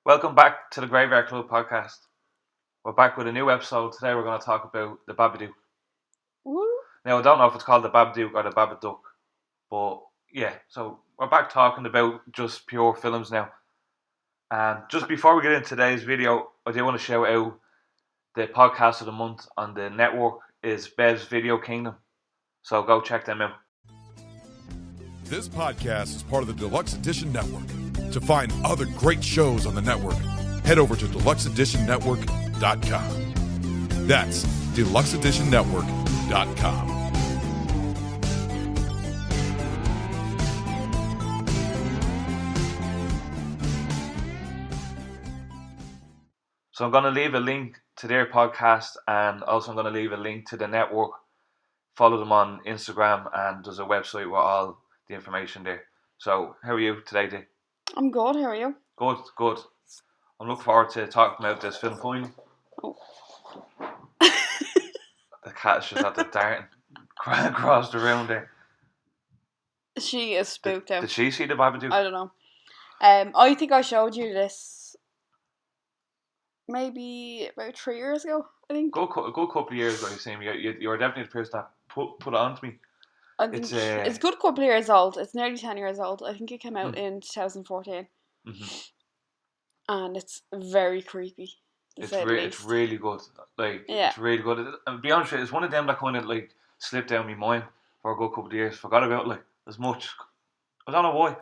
Welcome back to the Graveyard Club podcast. We're back with a new episode. Today we're going to talk about the Babadook. Woo. Now, I don't know if it's called the Babadook or the Babadook, but yeah, so we're back talking about just pure films now. And just before we get into today's video, I do want to shout out the podcast of the month on the network is BEV'S Video Kingdom. So go check them out. This podcast is part of the Deluxe Edition Network. To find other great shows on the network, head over to deluxeeditionnetwork.com. That's deluxeeditionnetwork.com. So I'm going to leave a link to their podcast, and also I'm going to leave a link to the network. Follow them on Instagram, and there's a website with all the information there. So how are you today, Dee? I'm good, how are you? Good. I'm looking forward to talking about this film finally. Oh. The cat is just at the darting across the room there. She is spooked out. Did she see the Babadook? I don't know. I think I showed you this maybe about 3 years ago, I think. Good couple of years ago you seen me. You were definitely the person that put it on to me. I think it's a good couple of years old. It's nearly 10 years old. I think it came out in 2014. Mm-hmm. And it's very creepy. It's really good. It's really good. And to be honest with you, it's one of them that kind of like slipped down my mind for a good couple of years. Forgot about like as much. I don't know why.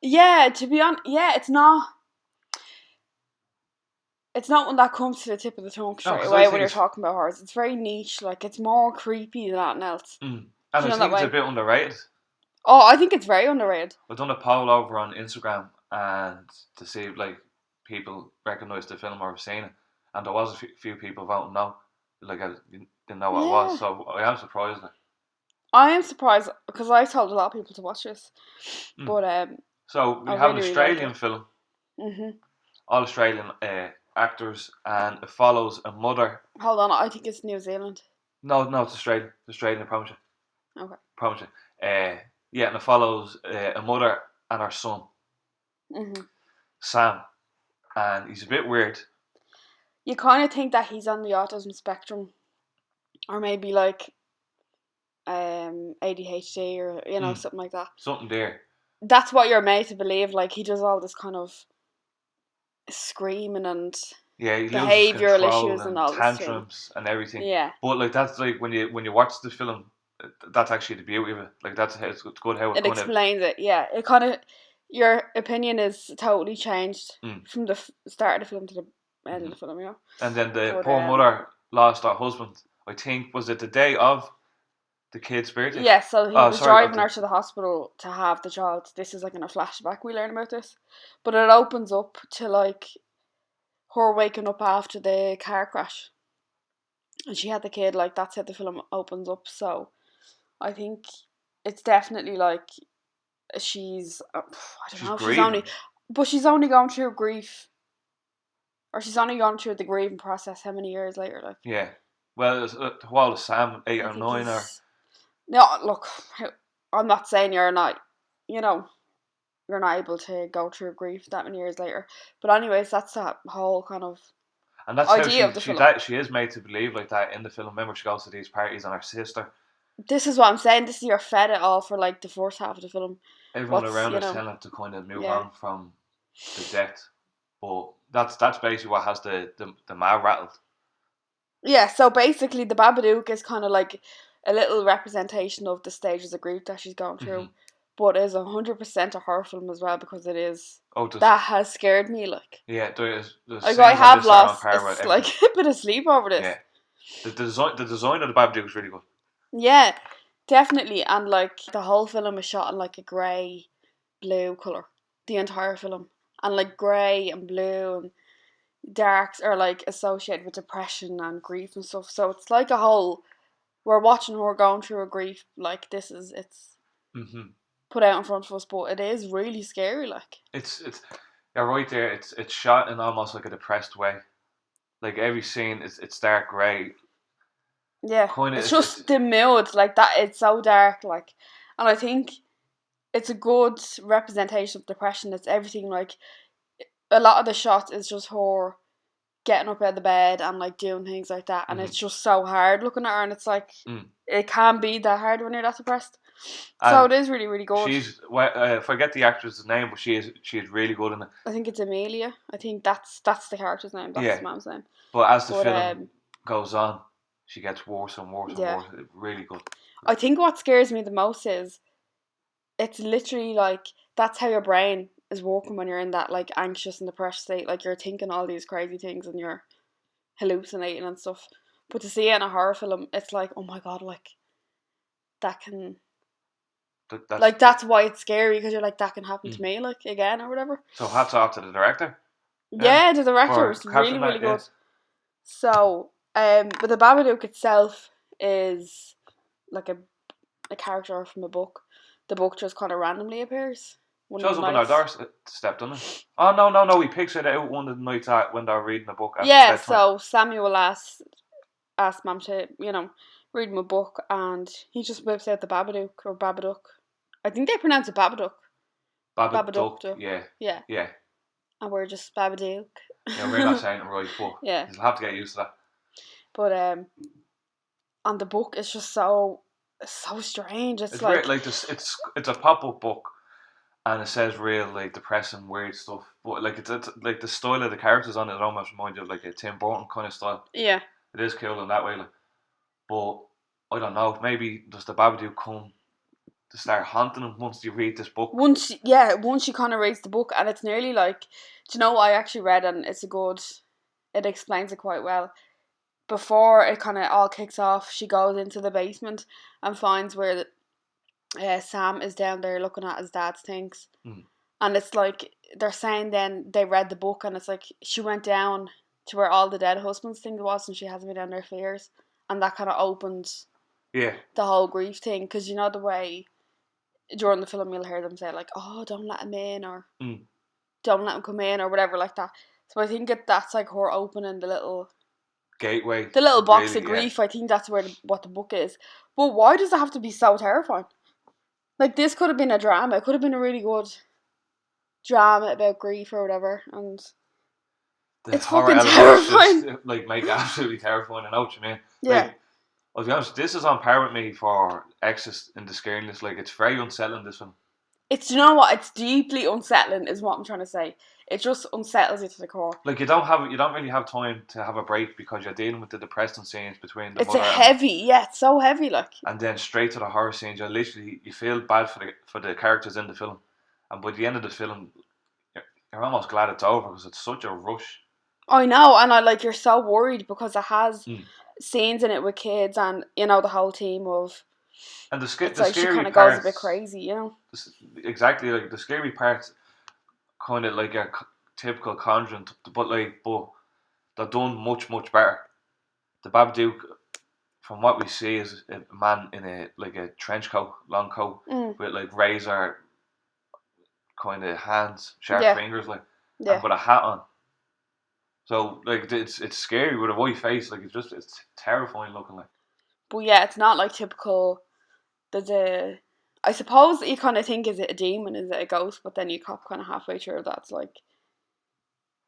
Yeah, to be honest, it's not. It's not one that comes to the tip of the tongue straight away when you're talking about horrors. It's very niche. Like, it's more creepy than anything else. And I think it's a bit underrated. Oh, I think it's very underrated. I've done a poll over on Instagram and to see if like people recognise the film or have seen it, and there was a few people voting no, like I didn't know what it was. So I am surprised. I am surprised because I told a lot of people to watch this, but so we have an Australian film, all Australian actors, and it follows a mother. Hold on, I think it's New Zealand. No, it's Australian. It's Australian, I promise you. Okay. Promise you. Yeah, and it follows a mother and her son, Sam, and he's a bit weird. You kind of think that he's on the autism spectrum, or maybe like ADHD or something like that. Something there. That's what you're made to believe. Like, he does all this kind of screaming and behavioural issues and all tantrums and everything. Yeah. But like that's like when you watch the film, that's actually the beauty of it. Like that's it's good how it explains it. Yeah, it kind of your opinion is totally changed from the start of the film to the end of the film. And then the poor mother lost her husband. I think was it the day of the kid's birthday? Yeah, so he was driving her to the hospital to have the child. This is like in a flashback we learn about this. But it opens up to like her waking up after the car crash. And she had the kid, like that's how the film opens up. So I think it's definitely like she's she's only going through grief. Or she's only gone through the grieving process how many years later, like. Yeah. Well, while Sam 8 or 9 or... No, look, I'm not saying you're not able to go through grief that many years later. But anyways, that's that whole kind of and that's idea how of the film. She is made to believe like that in the film. Remember, she goes to these parties and her sister. This is what I'm saying. This is your fed it all for like the first half of the film. Everyone around is telling her to kind of move on from the death. But that's basically what has the ma rattled. Yeah, so basically the Babadook is kind of like a little representation of the stages of grief that she's going through, but is 100% a horror film as well because it is. That has scared me, like. Yeah, there's like I have lost like a bit of sleep over this. Yeah, the design of the Babadook is really good. Yeah, definitely, and like the whole film is shot in like a grey, blue colour, the entire film, and like grey and blue and darks are like associated with depression and grief and stuff. So it's like a whole. We're watching her going through a grief. Like it's put out in front of us, but it is really scary. Like it's you're right there. It's shot in almost like a depressed way. Like every scene it's dark grey. Yeah, it's just the mood like that. It's so dark, like, and I think it's a good representation of depression. It's everything like a lot of the shots is just her getting up out of the bed and like doing things like that, and it's just so hard looking at her, and it's like it can be that hard when you're that depressed. So it is really, really good. She's I forget the actress's name, but she is really good in it. I think it's Amelia. I think that's the character's name. That's his mom's name. But as the film goes on, she gets worse and worse and worse. It's really good. I think what scares me the most is it's literally like that's how your brain is working when you're in that like anxious and depressed state. Like you're thinking all these crazy things and you're hallucinating and stuff. But to see it in a horror film, it's like, oh my god, like that can that's why it's scary, because you're like, that can happen to me like again or whatever. So hats off to the director. Yeah, the director was really, really good. So but the Babadook itself is like a character from a book. The book just kind of randomly appears. Shows up on our doorstep, doesn't it? Oh, no, he picks it out one of the nights when they're reading the book. Yeah, so Samuel asked Mum to, read him a book, and he just whips out the Babadook, or Babadook. I think they pronounce it Babadook. Babadook, yeah. And we're just Babadook. Yeah, we're not saying it right, but you'll have to get used to that. But and the book is just so strange. It's like weird, like this. It's a pop-up book, and it says real like depressing, weird stuff. But like it's like the style of the characters on it almost reminds you of like a Tim Burton kind of style. Yeah, it is cool in that way. Like, but I don't know. Maybe does the Babadook come to start haunting him once you read this book? Once you kind of read the book, and it's nearly like, do you know what I actually read, and it explains it quite well. Before it kind of all kicks off, she goes into the basement and finds where Sam is down there looking at his dad's things. And it's like, they're saying then they read the book, and it's like she went down to where all the dead husbands thing was, and she hasn't been down there for years. And that kind of opened the whole grief thing, because you know the way during the film you'll hear them say like, oh, don't let him in, or don't let him come in, or whatever like that. So I think that's like her opening the little gateway, the little box of grief. I think that's what the book is. But why does it have to be so terrifying? Like, this could have been a drama. It could have been a really good drama about grief or whatever, and it's fucking terrifying. Just, like, make it absolutely terrifying. I know what you mean. Yeah. Like, I'll be honest, this is on par with me for Exorcist in the scariness. Like, it's very unsettling, this one. You know what? It's deeply unsettling, is what I'm trying to say. It just unsettles you to the core. Like, you don't really have time to have a break, because you're dealing with the depressing scenes between the mother. It's so heavy, like. And then straight to the horror scenes. You feel bad for the characters in the film, and by the end of the film, you're almost glad it's over, because it's such a rush. I know, and you're so worried, because it has scenes in it with kids, and the whole team of. And the scary she kind of goes a bit crazy, Exactly, like the scary parts, kind of like a typical Conjuring, but they're done much, much better. The Babadook, from what we see, is a man in a trench coat, long coat, with like razor kind of hands, sharp fingers, and with a hat on. So like it's scary with a white face, like it's terrifying looking, like. But yeah, it's not like typical. I suppose you kind of think, is it a demon, is it a ghost? But then you cop kind of halfway through that's like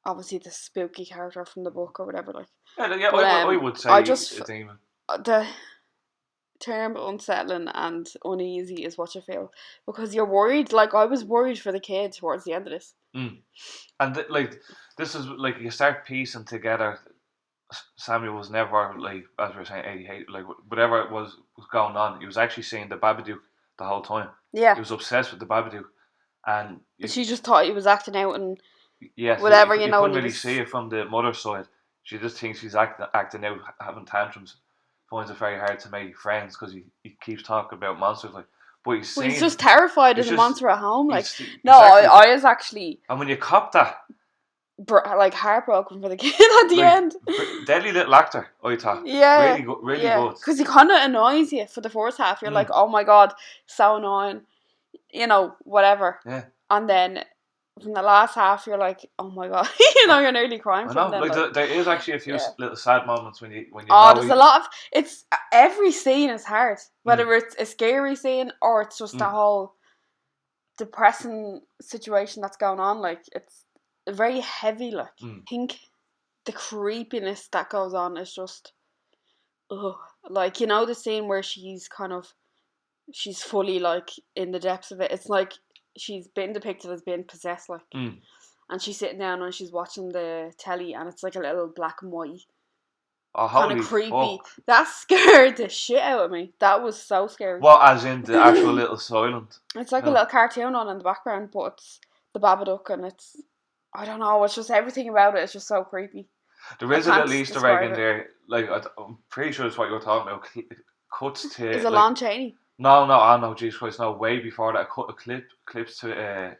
obviously the spooky character from the book or whatever. Like, I would say a demon. The term unsettling and uneasy is what you feel, because you're worried. Like, I was worried for the kid towards the end of this. And this is like, you start piecing together. Samuel was never, like, as we were saying, 88, like, whatever it was going on, he was actually seeing the Babadook the whole time. Yeah. He was obsessed with the Babadook. And she just thought he was acting out and whatever, you couldn't really see it from the mother's side. She just thinks he's acting out, having tantrums. Finds it very hard to make friends, because he keeps talking about monsters, like. But he's just terrified as a monster at home. Like, I was actually. And when you cop that. Like, heartbroken for the kid at the end. Deadly little actor, I thought. Yeah. Really good. Because he kind of annoys you for the first half. You're like, oh my god, so annoying. Whatever. Yeah. And then from the last half, you're like, oh my god, you're nearly crying from them. There is actually a few little sad moments when you. There's a lot of. It's every scene is hard, whether it's a scary scene or it's just a whole depressing situation that's going on. Like, very heavy. Like, Mm. I think the creepiness that goes on is just, ugh. Like, you know, the scene where she's fully like in the depths of it. It's like she's been depicted as being possessed, like, Mm. and she's sitting down and she's watching the telly, and it's like a little black and white. Oh, Kind holy of creepy. fuck. That scared the shit out of me. That was so scary. What, as in the actual little silent? It's like a film? little cartoon on in the background, but it's the Babadook, and it's, I don't know, it's just everything about it is just so creepy. There is a can't little Easter describe egg in it. there. Like, I'm pretty sure it's what you're talking about. Cuts to... Is it like, Lon Chaney? No, Jesus Christ, no, way before that. Clips to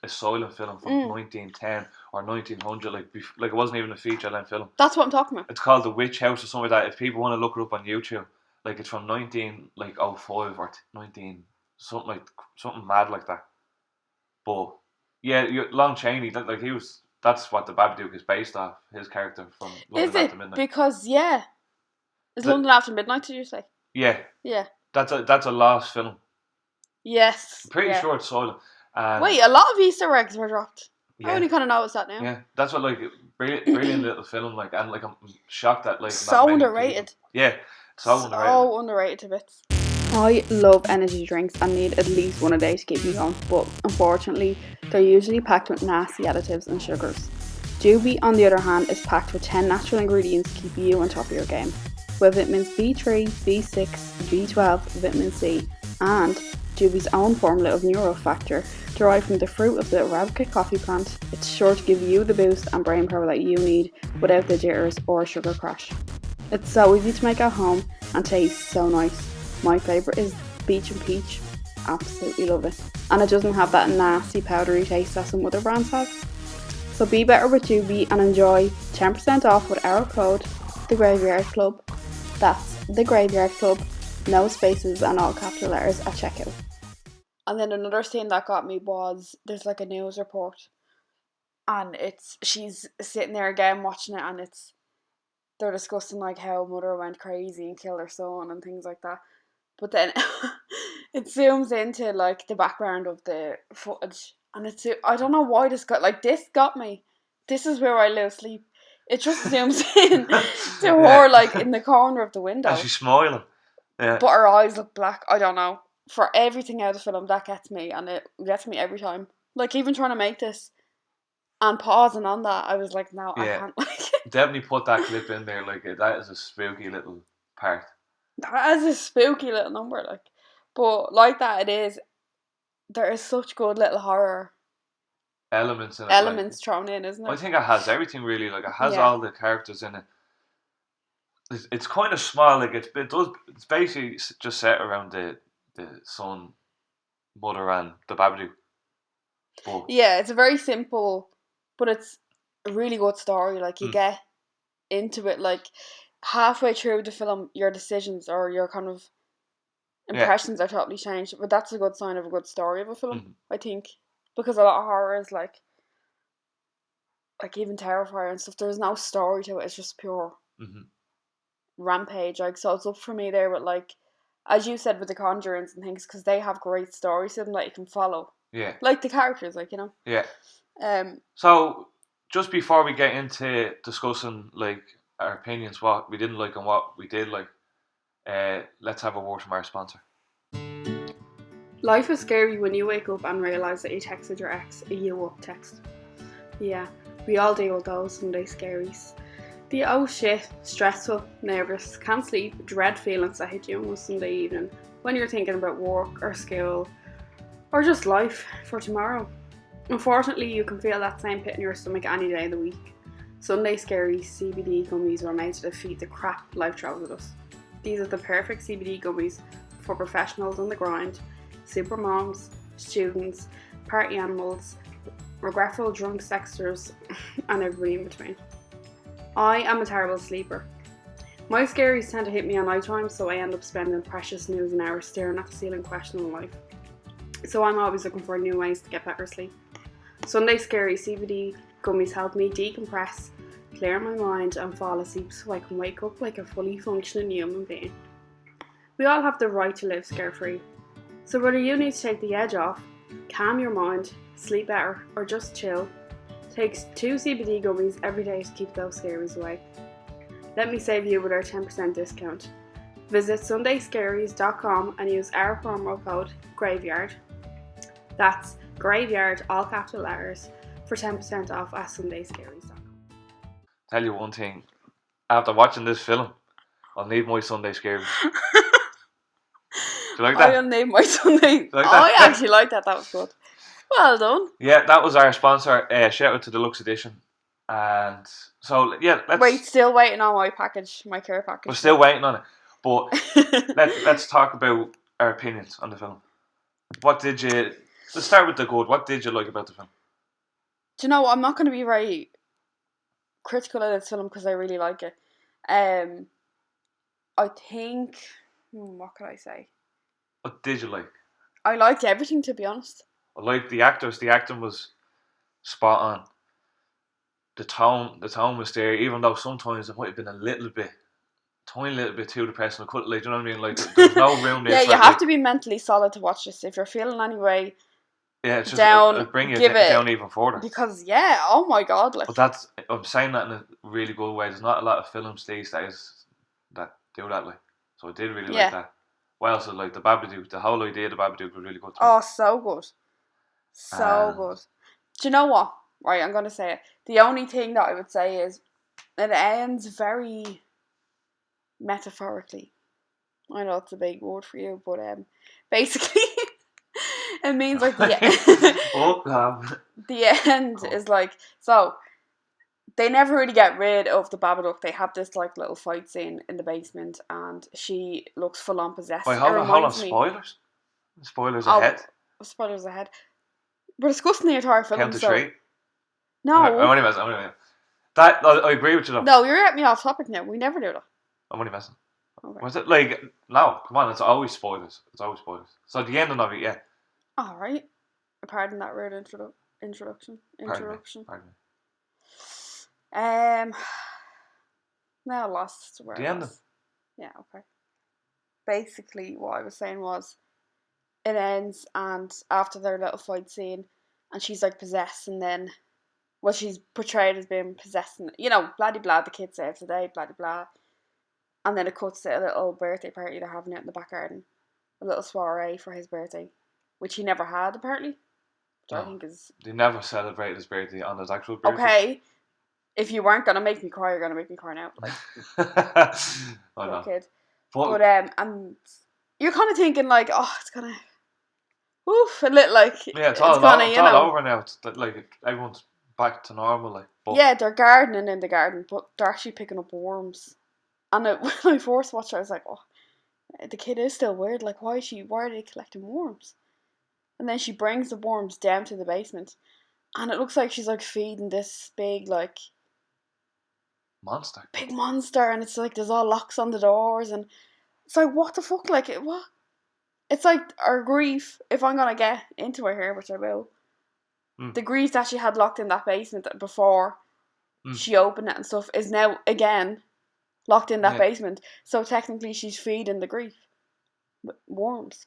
a silent film from 1910 or 1900. Like it wasn't even a feature-length film. That's what I'm talking about. It's called The Witch House or something like that. If people want to look it up on YouTube, like it's from 1905 or 19 something mad like that. But yeah, Lon Chaney, that's what the Babadook is based off. His character from London Is it? After Midnight. Because, yeah. Is London After Midnight, did you say? Yeah, Yeah. that's a lost film. Yes. I'm pretty yeah. sure it's silent. And Wait, a lot of Easter eggs were dropped. I yeah, only kind of noticed that now. yeah, that's what brilliant little film. Like, and like I'm shocked that like So not many underrated. people- Yeah, so underrated. So underrated to bits. I love energy drinks and need at least one a day to keep me going, but unfortunately, they're usually packed with nasty additives and sugars. Doobie, on the other hand, is packed with 10 natural ingredients to keep you on top of your game. With vitamins B3, B6, B12, vitamin C, and Doobie's own formula of Neurofactor, derived from the fruit of the Arabica coffee plant, it's sure to give you the boost and brain power that you need without the jitters or sugar crash. It's so easy to make at home and tastes so nice. My favourite is Beach and Peach. Absolutely love it. And it doesn't have that nasty powdery taste that some other brands have. So be better with Doobie and enjoy 10% off with our code, The Graveyard Club. That's The Graveyard Club, no spaces and all capital letters at checkout. And then another thing that got me was, there's like a news report, and she's sitting there again watching it, and they're discussing like how mother went crazy and killed her son and things like that. But then it zooms into like the background of the footage, and I don't know why this got me. This is where I lose sleep. It just zooms in to her like in the corner of the window, And she's smiling. Yeah. but her eyes look black. I don't know. For everything out of the film, that gets me, and it gets me every time. Like, even trying to make this and pausing on that, I was like, no, I Yeah. can't. Like, Definitely put that clip in there. Like, that is a spooky little part. that is a spooky little number, like. But like that, there is such good little horror Elements in it. elements thrown in, isn't it? I think it has everything really. Like, it has Yeah. all the characters in it. It's kind of small. Like, it's basically just set around the son, mother, and the Babadook. But Yeah, it's a very simple, but it's a really good story. Like, you get into it, like, halfway through the film, your decisions or your kind of impressions are totally changed. But that's a good sign of a good story of a film, I think. Because a lot of horror is like even Terrifier and stuff, there's no story to it, it's just pure rampage. Like, so it's up for me there with, like, as you said with the Conjurings and things, because they have great stories to them that you can follow. yeah. Like the characters, like, you know. Yeah. Um. So, just before we get into discussing, like, our opinions, what we didn't like and what we did like, let's have a word from our sponsor. Life is scary when you wake up and realise that you texted your ex a you up text. Yeah, we all deal with those Sunday scaries. The oh shit, stressful, nervous, can't sleep, dread feelings that hit you on a Sunday evening when you're thinking about work or school or just life for tomorrow. Unfortunately, you can feel that same pit in your stomach any day of the week. Sunday scary CBD gummies were made to defeat the crap life throws at us. These are the perfect CBD gummies for professionals on the grind, super moms, students, party animals, regretful drunk sexters, and everybody in between. I am a terrible sleeper. My scaries tend to hit me on night time, so I end up spending precious noon hours staring at the ceiling questioning life. So I'm always looking for new ways to get better sleep. Sunday scary CBD gummies help me decompress, clear my mind and fall asleep so I can wake up like a fully functioning human being. We all have the right to live scare-free. So whether you need to take the edge off, calm your mind, sleep better, or just chill, Takes 2 CBD gummies every day to keep those scaries away. Let me save you with our 10% discount. Visit sundayscaries.com and use our promo code GRAVEYARD. That's GRAVEYARD, all capital letters, for 10% off at sundayscaries.com. Tell you one thing, after watching this film, I'll need my Sunday scaries. Do you like that? I'll name my Sunday. Like I that? actually like that. That was good. Well done. Yeah, that was our sponsor. Shout out to Deluxe Edition. And so, yeah, Still waiting on my package, my care package. we're still waiting on it. But let's talk about our opinions on the film. Let's start with the good. What did you like about the film? Do you know what? I'm not going to be very critical of this film because I really like it. I think, what can I say? What did you like? I liked everything, to be honest. I liked the actors. The acting was spot on. The tone was there, even though sometimes it might have been tiny little bit too depressing. I couldn't, like, do you know what I mean? Like, there's no room there. Yeah, for you have to be mentally solid to watch this. If you're feeling any way, yeah, it's just down, it'll bring you give it- down even further. because oh my god, like. But I'm saying that in a really good way. There's not a lot of films these days that do that, like. So I did really Yeah. like that. Well, also like the Babadook, the whole idea of the Babadook was really good. Oh, so good. So And- good. Do you know what? Right, I'm going to say it. The only thing that I would say is it ends very metaphorically. I know it's a big word for you, but basically it means like the end is like, so they never really get rid of the Babadook. They have this like little fight scene in the basement and she looks full on possessed. Wait, hold on, me- spoilers? Spoilers Oh, ahead? Spoilers ahead. We're discussing the entire film. Count to so 3? No. I'm only messing. I agree with you though. No, you're getting me off topic now. We never do that. I'm only messing. Okay. Was it like, no, come on, it's always spoilers. So the ending of it, yeah. Alright. Pardon that rude introduction. Pardon me. Now I lost where The I ending. was. Yeah, okay. Basically, what I was saying was, it ends, and after their little fight scene, and she's like possessed, and then, well, she's portrayed as being possessed, and, you know, blah de blah, the kids saved today, blah de blah. And then it cuts to a little birthday party they're having out in the back garden, a little soiree for his birthday, which he never had apparently, which I think is They never celebrated his birthday on his actual birthday. okay. If you weren't gonna make me cry, you're gonna make me cry now, like I little know. kid. But, But and you're kind of thinking like, oh, it's gonna, oof, a little like yeah, it's gonna, all over now. It's like everyone's back to normal. Like, but yeah, they're gardening in the garden, but they're actually picking up worms. And when I first watched it, I was like, oh, the kid is still weird. Like, why are they collecting worms? And then she brings the worms down to the basement, and it looks like she's like feeding this big monster. and it's like there's all locks on the doors, and it's like, what the fuck, like, what? It's like our grief, if I'm gonna get into it here, which I will, the grief that she had locked in that basement before she opened it and stuff is now again locked in that basement. So technically she's feeding the grief with worms.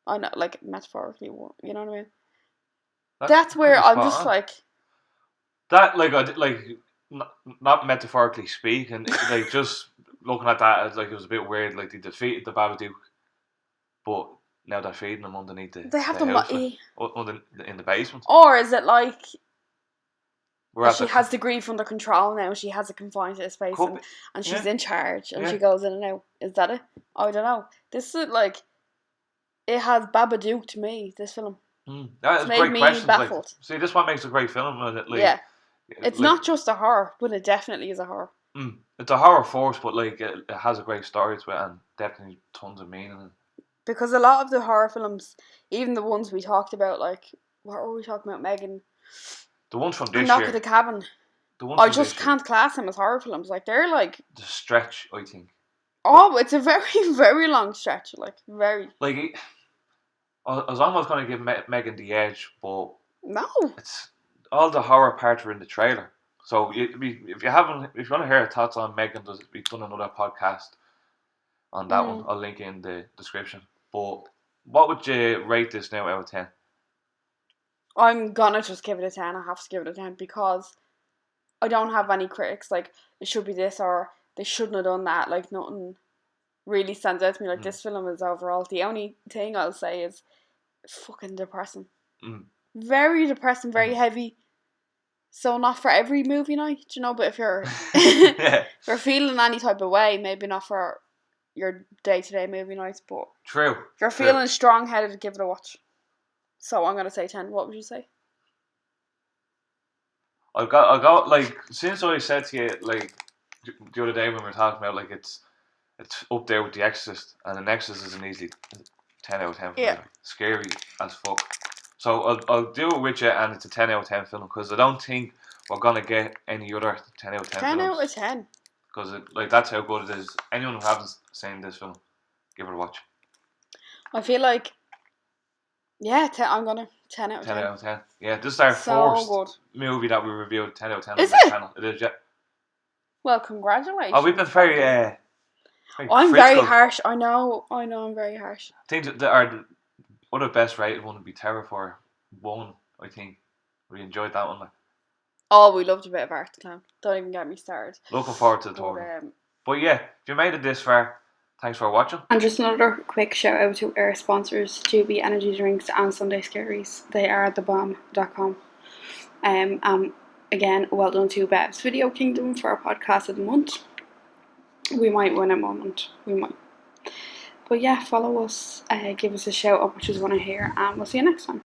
I know, like, metaphorically, you know what I mean? That's where I'm just like, that, not metaphorically speaking, like, just looking at that, it's like, it was a bit weird. Like, they defeated the Babadook, but now they're feeding them underneath the house, in the basement. Or is it like She has the grief under control now? She has it confined to a space, and she's in charge, and she goes in and out. Is that it? I don't know. This is like, it has Babadook to me. This film. It's made great me questions. baffled. Like, see, this one makes a great film. Yeah, it's not just a horror, but it definitely is a horror. It's a horror force, but like it has a great story to it, and definitely tons of meaning. Because a lot of the horror films, even the ones we talked about, like, what were we talking about, Megan? The ones from this Knock year. at the Cabin. I just can't class them as horror films. Like, they're like the stretch, I think. Oh, it's a very, very long stretch. Like, very. Like, I was almost going to give Megan the edge, but no, it's all the horror parts are in the trailer. So if you want to hear our thoughts on Megan, we've done another podcast on that one. I'll link it in the description. But what would you rate this now out of 10? I'm gonna just give it a 10. I have to give it a 10 because I don't have any critics like it should be this or they shouldn't have done that. Like nothing really stands out to me. Like this film is overall. The only thing I'll say is fucking depressing. Very depressing, very heavy. So not for every movie night, you know. But if you're if you're feeling any type of way, maybe not for your day-to-day movie nights. But True. If you're feeling strong-headed, give it a watch. So I'm gonna say 10. What would you say? I got like since I said to you like the other day when we were talking about like it's up there with The Exorcist, and The Exorcist is an easy 10 out of 10 for me. Scary as fuck. So I'll do it with you, and it's a 10 out of 10 film because I don't think we're gonna get any other 10 out of 10 10 films. out of 10. Because like that's how good it is. Anyone who hasn't seen this film, give it a watch. I feel like, yeah, I'm gonna 10 out of 10. 10 out of 10. Yeah, this is our first movie that we reviewed 10 out of 10 on this channel. It is, yeah. Well, congratulations. Oh, we've been very I'm very harsh. I know I'm very harsh. I think that our other best rated one would be Terrifier 1, I think. We enjoyed that one. Like. Oh, we loved a bit of Art the Clown. Don't even get me started. Looking forward to the tour. But yeah, if you made it this far, thanks for watching. And just another quick shout out to our sponsors, Juby Energy Drinks and Sunday Scaries. They are thebomb.com. Again, well done to BEV'S Video Kingdom for our podcast of the month. We might win a moment. We might. But yeah, follow us, give us a shout out what you want to hear, and we'll see you next time.